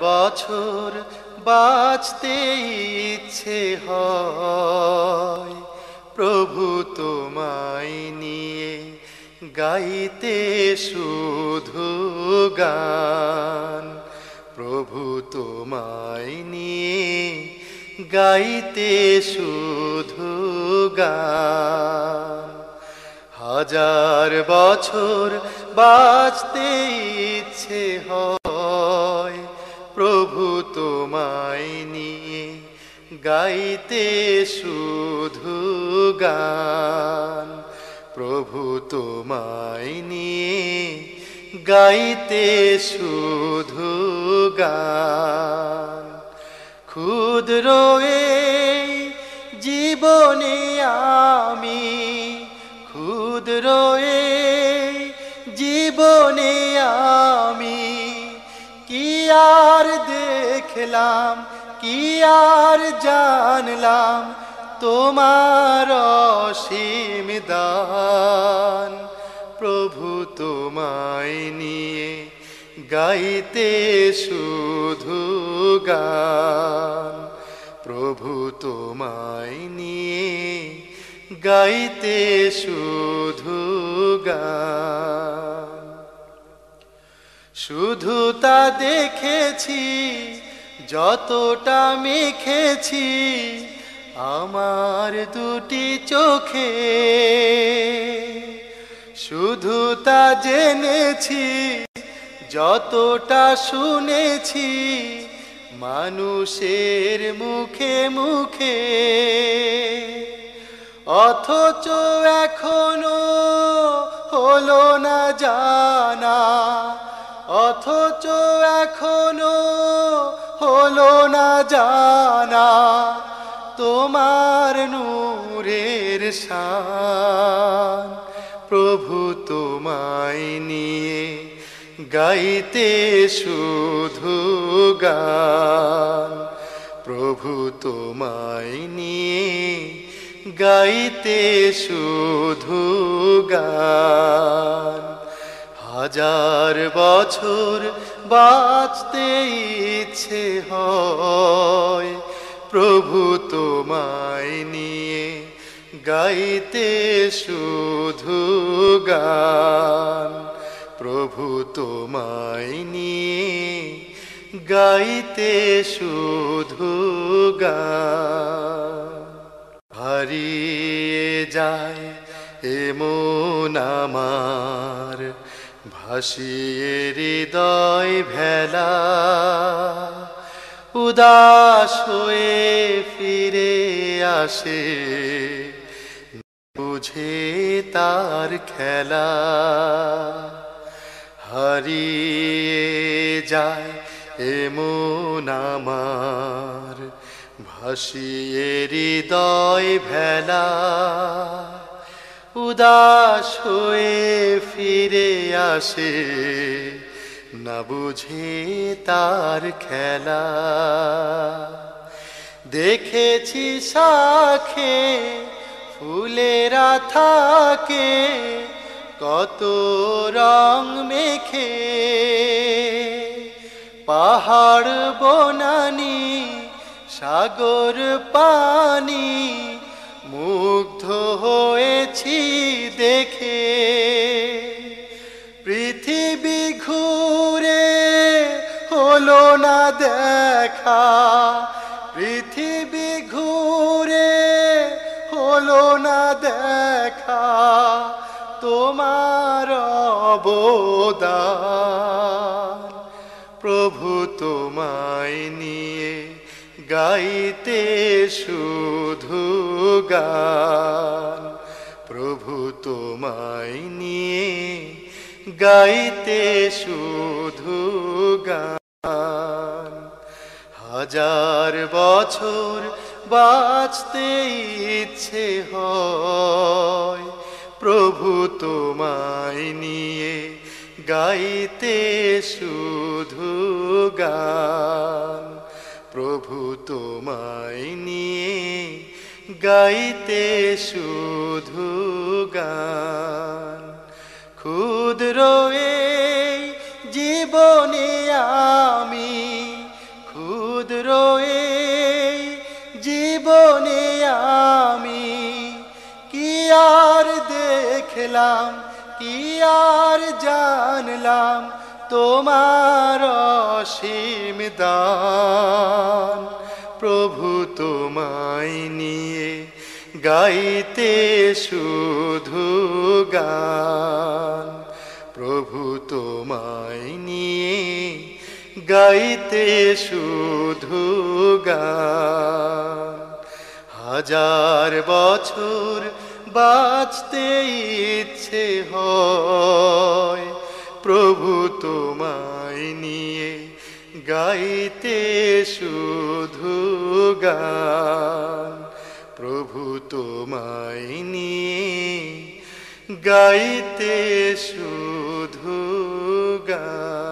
বছর বাঁচতে ইচ্ছে হয়, প্রভু তোমায় নিয়ে গাইতে শুধু গান। প্রভু তোমায় নিয়ে গাইতে শুধু গান। হাজার বছর বাঁচতে ইচ্ছে হয়, প্রভু তোমায় নিয়ে গাইতে শুধু গান। প্রভু তোমায় নিয়ে গাইতে শুধু গান। ক্ষুদ্র এই জীবনে আমি, ক্ষুদ্র এই জীবনে আমি, কি আর দেখলাম কি আর জানলাম তোমার অসীম দান। প্রভু তোমায় নিয়ে গাইতে শুধু গান। প্রভু তোমায় নিয়ে গাইতে শুধু গান। শুধু তা দেখেছি যতটা মেখেছি আমার দুটি চোখে, শুধু তা জেনেছি যতটা শুনেছি মানুষের মুখে মুখে। অথচ এখনো হলো না জানা, অথচ এখনো হলো না জানা তোমার নূরের শান। প্রভু তোমায় নিয়ে গাইতে শুধু গান। প্রভু তোমায় নিয়ে গাইতে শুধু গান। হাজার বছর বাঁচতে ইচ্ছে হয়, প্রভু তোমায় নিয়ে গাইতে শুধু গান। প্রভু তোমায় নিয়ে গাইতে শুধু গান। হারিয়ে যায় এমন আমার ভাসিয়ে হৃদয় ভেলা, উদাস হয়ে ফিরে আসে বুঝে তার খেলা। হারিয়ে যায় এমন আমার ভাসিয়ে হৃদয় ভেলা, উদাস হয়ে ফিরে আসে না বুঝে তার খেলা। দেখেছি শাখে ফুলেরা থাকে কত রং মেখে, পাহাড় বনানি সাগর পানি মুগ্ধ হয়েছি দেখে। পৃথিবী ঘুরে হলো না দেখা, পৃথিবী ঘুরে হলো না দেখা তোমার অবদান। প্রভু তোমায় নিয়ে গাইতে শুধু গান। প্রভু তোমায় নিয়ে গাইতে শুধু গান। হাজার বছর বাঁচতে ইচ্ছে হয়, প্রভু তোমায় নিয়ে গাইতে শুধু গান। প্রভু তোমায় নিয়ে গাইতে শুধু গান। ক্ষুদ্র এই জীবনে আমি দেখলাম কি আর জানলাম তোমার অসীম দান। প্রভু তোমায় নিয়ে গাইতে শুধু গান, প্রভু তোমায় নিয়ে গাইতে শুধু গান। হাজার বছর বাঁচতে ইচ্ছে হয়, প্রভু তোমায় নিয়ে গাইতে শুধু গান, প্রভু তোমায় নিয়ে গাইতে শুধু গান।